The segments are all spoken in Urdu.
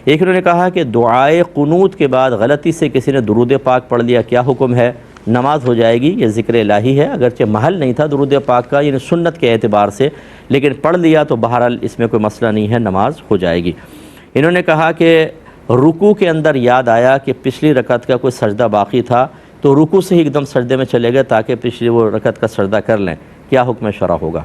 ایک انہوں نے کہا کہ دعائے قنوت کے بعد غلطی سے کسی نے درود پاک پڑھ لیا، کیا حکم ہے؟ نماز ہو جائے گی، یہ ذکر الہی ہے، اگرچہ محل نہیں تھا درود پاک کا، یعنی سنت کے اعتبار سے، لیکن پڑھ لیا تو بہرحال اس میں کوئی مسئلہ نہیں ہے، نماز ہو جائے گی۔ انہوں نے کہا کہ رکوع کے اندر یاد آیا کہ پچھلی رکعت کا کوئی سجدہ باقی تھا، تو رکوع سے ہی ایک دم سجدے میں چلے گئے تاکہ پچھلی وہ رکعت کا سجدہ کر لیں، کیا حکم شرع ہوگا؟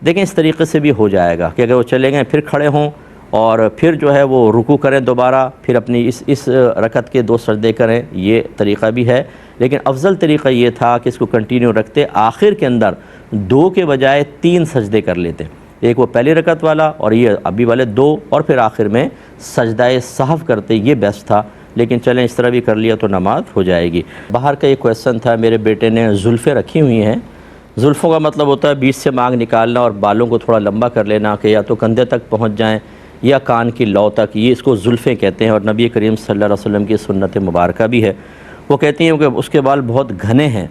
دیکھیں اس طریقے سے بھی ہو جائے گا کہ اگر وہ چلے گئے پھر کھڑے ہوں اور پھر جو ہے وہ رکوع کریں دوبارہ، پھر اپنی اس رکعت کے 2 سجدے کریں، یہ طریقہ بھی ہے، لیکن افضل طریقہ یہ تھا کہ اس کو کنٹینیو رکھتے، آخر کے اندر 2 کے بجائے 3 سجدے کر لیتے، ایک وہ پہلی رکعت والا اور یہ ابھی والے 2، اور پھر آخر میں سجدہ سہو کرتے، یہ بیسٹ تھا، لیکن چلیں اس طرح بھی کر لیا تو نماز ہو جائے گی۔ باہر کا یہ کویسچن تھا، میرے بیٹے نے زلفیں رکھی ہوئی ہیں، زلفوں کا مطلب ہوتا ہے بیچ سے مانگ نکالنا اور بالوں کو تھوڑا لمبا کر لینا کہ یا تو کندھے تک پہنچ جائیں یا کان کی لو تک، یہ اس کو زلفیں کہتے ہیں، اور نبی کریم صلی اللہ علیہ وسلم کی سنت مبارکہ بھی ہے۔ وہ کہتی ہیں کہ اس کے بال بہت گھنے ہیں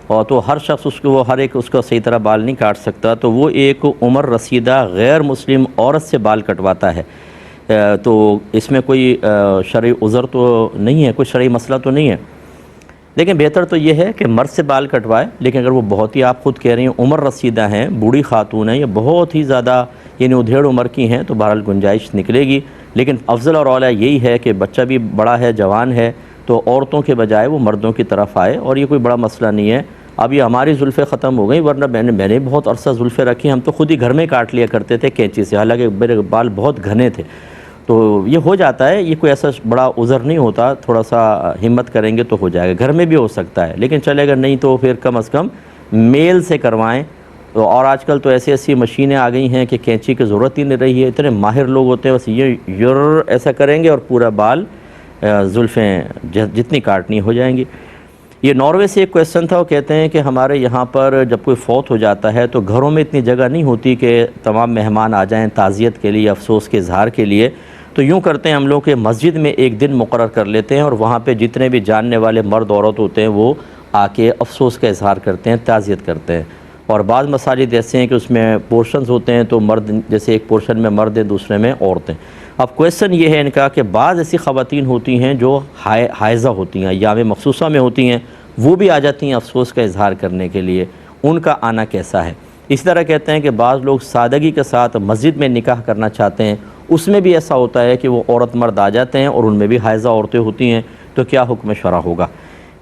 اور تو ہر شخص اس کو ہر ایک اس کا صحیح طرح بال نہیں کاٹ سکتا، تو وہ ایک عمر رسیدہ غیر مسلم عورت سے بال کٹواتا ہے، تو اس میں کوئی شرعی عذر تو نہیں ہے، کوئی شرعی مسئلہ تو نہیں ہے، لیکن بہتر تو یہ ہے کہ مرد سے بال کٹوائے، لیکن اگر وہ بہت ہی آپ خود کہہ رہی ہیں عمر رسیدہ ہیں، بوڑھی خاتون ہیں یا بہت ہی زیادہ یعنی ادھیڑ عمر کی ہیں، تو بہرحال گنجائش نکلے گی، لیکن افضل اور اعلیٰ یہی ہے کہ بچہ بھی بڑا ہے، جوان ہے، تو عورتوں کے بجائے وہ مردوں کی طرف آئے، اور یہ کوئی بڑا مسئلہ نہیں ہے۔ اب یہ ہماری زلفیں ختم ہو گئیں، ورنہ میں نے بہت عرصہ زلفیں رکھی، ہم تو خود ہی گھر میں کاٹ لیا کرتے تھے کینچی سے، حالانکہ میرے بال بہت گھنے تھے، تو یہ ہو جاتا ہے، یہ کوئی ایسا بڑا عذر نہیں ہوتا، تھوڑا سا ہمت کریں گے تو ہو جائے گا، گھر میں بھی ہو سکتا ہے، لیکن چلے اگر نہیں تو پھر کم از کم میل سے کروائیں، اور آج کل تو ایسی مشینیں آ گئی ہیں کہ کینچی کی ضرورت ہی نہیں رہی ہے، اتنے ماہر لوگ ہوتے ہیں، بس یہ ایسا کریں گے اور پورا بال زلفیں جتنی کاٹنی ہو جائیں گی۔ یہ ناروے سے ایک کویسچن تھا، وہ کہتے ہیں کہ ہمارے یہاں پر جب کوئی فوت ہو جاتا ہے تو گھروں میں اتنی جگہ نہیں ہوتی کہ تمام مہمان آ جائیں تعزیت کے لیے، افسوس کے اظہار کے لیے، تو یوں کرتے ہیں ہم لوگ کہ مسجد میں ایک دن مقرر کر لیتے ہیں، اور وہاں پہ جتنے بھی جاننے والے مرد عورت ہوتے ہیں وہ آ کے افسوس کا اظہار کرتے ہیں، تعزیت کرتے ہیں، اور بعض مساجد ایسے ہیں کہ اس میں پورشنز ہوتے ہیں، تو مرد جیسے ایک پورشن میں مرد ہیں، دوسرے میں عورتیں۔ اب کویسچن یہ ہے ان کا کہ بعض ایسی خواتین ہوتی ہیں جو حائضہ ہوتی ہیں، ایام مخصوصہ میں ہوتی ہیں، وہ بھی آ جاتی ہیں افسوس کا اظہار کرنے کے لیے، ان کا آنا کیسا ہے؟ اسی طرح کہتے ہیں کہ بعض لوگ سادگی کے ساتھ مسجد میں نکاح کرنا چاہتے ہیں، اس میں بھی ایسا ہوتا ہے کہ وہ عورت مرد آ جاتے ہیں اور ان میں بھی حائضہ عورتیں ہوتی ہیں، تو کیا حکم شرع ہوگا؟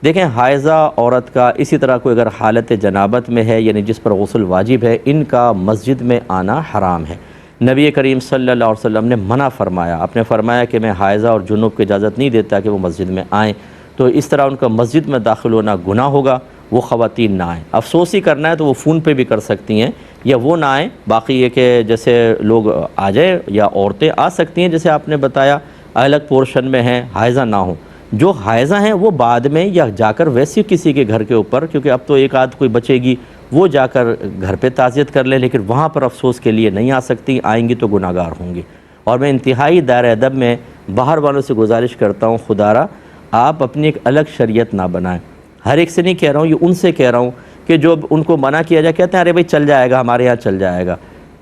دیکھیں حائضہ عورت کا، اسی طرح کوئی اگر حالت جنابت میں ہے یعنی جس پر غسل واجب ہے، ان کا مسجد میں آنا حرام ہے۔ نبی کریم صلی اللہ علیہ وسلم نے منع فرمایا، آپ نے فرمایا کہ میں حائضہ اور جنوب کی اجازت نہیں دیتا کہ وہ مسجد میں آئیں، تو اس طرح ان کا مسجد میں داخل ہونا گناہ ہوگا، وہ خواتین نہ آئیں۔ افسوس ہی کرنا ہے تو وہ فون پہ بھی کر سکتی ہیں، یا وہ نہ آئیں، باقی یہ کہ جیسے لوگ آ جائیں یا عورتیں آ سکتی ہیں جیسے آپ نے بتایا، الگ پورشن میں ہیں، حائضہ نہ ہوں۔ جو حائضہ ہیں وہ بعد میں یا جا کر ویسے کسی کے گھر کے اوپر، کیونکہ اب تو ایک آدھ کوئی بچے گی، وہ جا کر گھر پہ تعزیت کر لیں، لیکن وہاں پر افسوس کے لیے نہیں آ سکتی، آئیں گی تو گناہ گار ہوں گی۔ اور میں انتہائی دائرہ ادب میں باہر والوں سے گزارش کرتا ہوں، خدا را آپ اپنی ایک الگ شریعت نہ بنائیں۔ ہر ایک سے نہیں کہہ رہا ہوں، یہ ان سے کہہ رہا ہوں کہ جو ان کو منع کیا جائے، کہتے ہیں ارے بھائی چل جائے گا، ہمارے یہاں چل جائے گا۔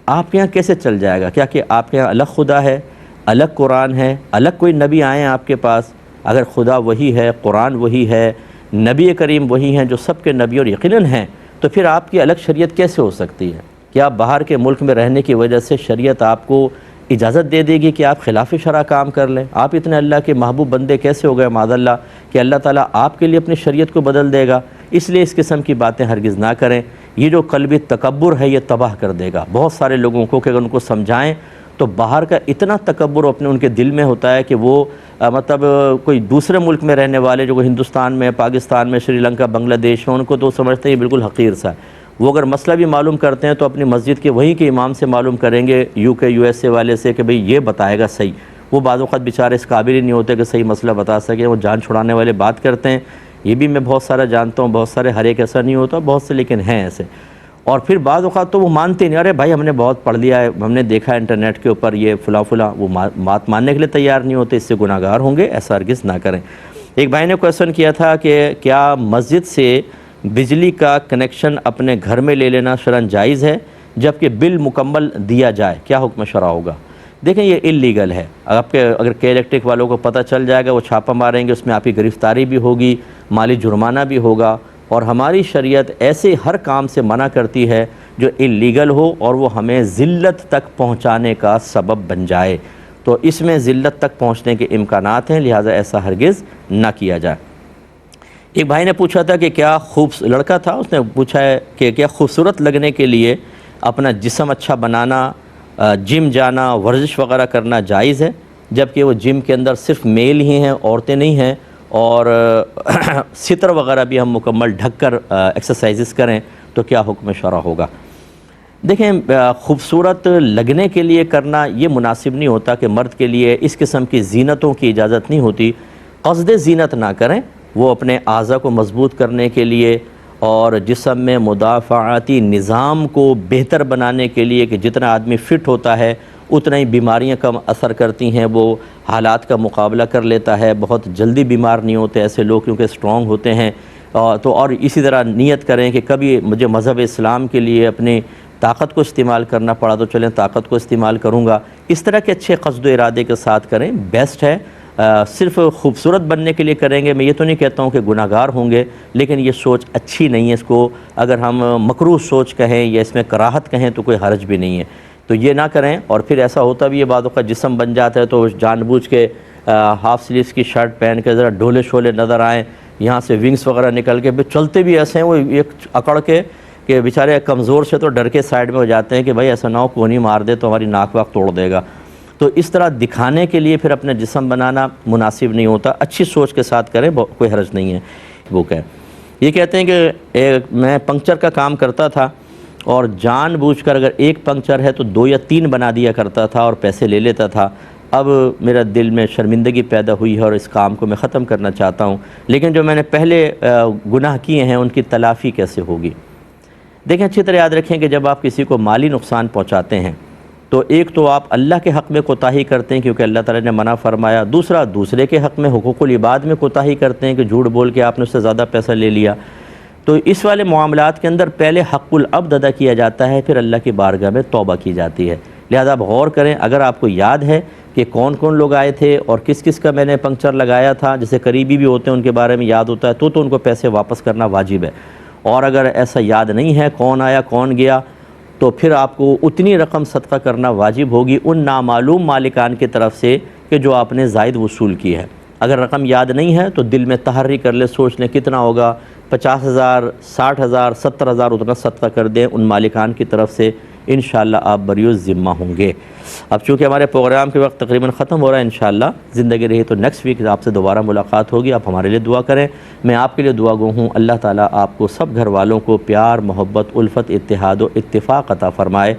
آپ کے یہاں کیسے چل جائے گا؟ کیا کہ آپ کے یہاں الگ خدا ہے، الگ قرآن ہے، الگ کوئی نبی آئے ہیں آپ کے پاس؟ اگر خدا وہی ہے، قرآن وہی ہے، نبی کریم وہی ہیں جو سب کے نبی اور یقیناً ہیں، تو پھر آپ کی الگ شریعت کیسے ہو سکتی ہے؟ کیا باہر کے ملک میں رہنے کی وجہ سے شریعت آپ کو اجازت دے دے گی کہ آپ خلاف شرع کام کر لیں؟ آپ اتنے اللہ کے محبوب بندے کیسے ہو گئے معاذ اللہ کہ اللہ تعالیٰ آپ کے لیے اپنی شریعت کو بدل دے گا؟ اس لیے اس قسم کی باتیں ہرگز نہ کریں، یہ جو قلبی تکبر ہے یہ تباہ کر دے گا بہت سارے لوگوں کو، کہ اگر ان کو سمجھائیں تو باہر کا اتنا تکبر اپنے ان کے دل میں ہوتا ہے کہ وہ مطلب کوئی دوسرے ملک میں رہنے والے جو ہندوستان میں، پاکستان میں، سری لنکا، بنگلہ دیش میں، ان کو تو سمجھتے ہیں یہ بالکل حقیر سا ہے۔ وہ اگر مسئلہ بھی معلوم کرتے ہیں تو اپنی مسجد کے وہیں کے امام سے معلوم کریں گے، یو کے یو ایس اے والے سے، کہ بھئی یہ بتائے گا صحیح۔ وہ بعض اوقات بیچارے اس قابل ہی نہیں ہوتے کہ صحیح مسئلہ بتا سکیں، وہ جان چھڑانے والے بات کرتے ہیں، یہ بھی میں بہت سارا جانتا ہوں، بہت سارے، ہر ایک ایسا نہیں ہوتا، بہت سے لیکن ہیں ایسے۔ اور پھر بعض اوقات تو وہ مانتے نہیں، ارے بھائی ہم نے بہت پڑھ لیا ہے، ہم نے دیکھا ہے انٹرنیٹ کے اوپر یہ فلاں فلاں، وہ بات ماننے کے لیے تیار نہیں ہوتے، اس سے گناہ گار ہوں گے، ایسا ہرگز نہ کریں۔ ایک بھائی نے کویسچن کیا تھا کہ کیا مسجد سے بجلی کا کنیکشن اپنے گھر میں لے لینا شرعاً جائز ہے جبکہ بل مکمل دیا جائے، کیا حکم شرع ہوگا؟ دیکھیں یہ اللیگل ہے، اگر کے الیکٹرک والوں کو پتہ چل جائے گا وہ چھاپہ ماریں گے، اس میں آپ کی گرفتاری بھی ہوگی، مالی جرمانہ بھی ہوگا، اور ہماری شریعت ایسے ہر کام سے منع کرتی ہے جو اللیگل ہو اور وہ ہمیں ذلت تک پہنچانے کا سبب بن جائے، تو اس میں ذلت تک پہنچنے کے امکانات ہیں، لہٰذا ایسا ہرگز نہ کیا جائے۔ ایک بھائی نے پوچھا تھا کہ کیا لڑکا تھا، اس نے پوچھا ہے کہ کیا خوبصورت لگنے کے لیے اپنا جسم اچھا بنانا، جم جانا، ورزش وغیرہ کرنا جائز ہے، جبکہ وہ جم کے اندر صرف میل ہی ہیں، عورتیں نہیں ہیں، اور ستر وغیرہ بھی ہم مکمل ڈھک کر ایکسرسائزز کریں تو کیا حکم شرع ہوگا؟ دیکھیں خوبصورت لگنے کے لیے کرنا یہ مناسب نہیں ہوتا کہ مرد کے لیے اس قسم کی زینتوں کی اجازت نہیں ہوتی، قصد زینت نہ کریں، وہ اپنے اعضاء کو مضبوط کرنے کے لیے اور جسم میں مدافعاتی نظام کو بہتر بنانے کے لیے کہ جتنا آدمی فٹ ہوتا ہے اتنا ہی بیماریاں کم اثر کرتی ہیں، وہ حالات کا مقابلہ کر لیتا ہے، بہت جلدی بیمار نہیں ہوتے ایسے لوگ کیونکہ اسٹرانگ ہوتے ہیں، تو اور اسی طرح نیت کریں کہ کبھی مجھے مذہب اسلام کے لیے اپنی طاقت کو استعمال کرنا پڑا تو چلیں طاقت کو استعمال کروں گا، اس طرح کے اچھے قصد و ارادے کے ساتھ کریں، بیسٹ ہے۔ صرف خوبصورت بننے کے لیے کریں گے، میں یہ تو نہیں کہتا ہوں کہ گناہگار ہوں گے، لیکن یہ سوچ اچھی نہیں ہے، اس کو اگر ہم مکروہ سوچ کہیں یا اس میں کراہت کہیں تو کوئی حرج بھی نہیں ہے، تو یہ نہ کریں۔ اور پھر ایسا ہوتا بھی ہے بعض اوقات جسم بن جاتا ہے تو جان بوجھ کے ہاف سلیوز کی شرٹ پہن کے ذرا ڈھولے شولے نظر آئیں، یہاں سے ونگز وغیرہ نکل کے، پھر چلتے بھی ایسے ہیں وہ ایک اکڑ کے کہ بیچارے کمزور سے تو ڈر کے سائیڈ میں ہو جاتے ہیں کہ بھائی ایسا نہ ہو کونی مار دے تو ہماری ناک واک توڑ دے گا، تو اس طرح دکھانے کے لیے پھر اپنے جسم بنانا مناسب نہیں ہوتا، اچھی سوچ کے ساتھ کریں، کوئی حرج نہیں ہے۔ وہ یہ کہتے ہیں کہ میں پنکچر کا کام کرتا تھا اور جان بوجھ کر اگر ایک پنکچر ہے تو 2 یا 3 بنا دیا کرتا تھا اور پیسے لے لیتا تھا، اب میرا دل میں شرمندگی پیدا ہوئی ہے اور اس کام کو میں ختم کرنا چاہتا ہوں، لیکن جو میں نے پہلے گناہ کیے ہیں ان کی تلافی کیسے ہوگی؟ دیکھیں اچھی طرح یاد رکھیں کہ جب آپ کسی کو مالی نقصان پہنچاتے ہیں تو ایک تو آپ اللہ کے حق میں کوتاہی کرتے ہیں کیونکہ اللہ تعالیٰ نے منع فرمایا، دوسرا دوسرے کے حق میں حقوق العباد میں کوتاہی کرتے ہیں کہ جھوٹ بول کے آپ نے اس سے زیادہ پیسہ لے لیا، تو اس والے معاملات کے اندر پہلے حق العبد ادا کیا جاتا ہے، پھر اللہ کی بارگاہ میں توبہ کی جاتی ہے، لہذا آپ غور کریں، اگر آپ کو یاد ہے کہ کون کون لوگ آئے تھے اور کس کس کا میں نے پنکچر لگایا تھا، جیسے قریبی بھی ہوتے ہیں ان کے بارے میں یاد ہوتا ہے تو ان کو پیسے واپس کرنا واجب ہے، اور اگر ایسا یاد نہیں ہے کون آیا کون گیا تو پھر آپ کو اتنی رقم صدقہ کرنا واجب ہوگی ان نامعلوم مالکان کی طرف سے کہ جو آپ نے زائد وصول کی ہے۔ اگر رقم یاد نہیں ہے تو دل میں تحری کر لے، سوچ لیں کتنا ہوگا، 50,000 60,000 70,000 اتنا صدقہ کر دیں ان مالکان کی طرف سے، انشاءاللہ آپ بری الذمہ ہوں گے۔ اب چونکہ ہمارے پروگرام کے وقت تقریباً ختم ہو رہا ہے، انشاءاللہ زندگی رہی تو نیکسٹ ویک آپ سے دوبارہ ملاقات ہوگی، آپ ہمارے لیے دعا کریں، میں آپ کے لیے دعا گو ہوں، اللہ تعالیٰ آپ کو سب گھر والوں کو پیار، محبت، الفت، اتحاد و اتفاق عطا فرمائے۔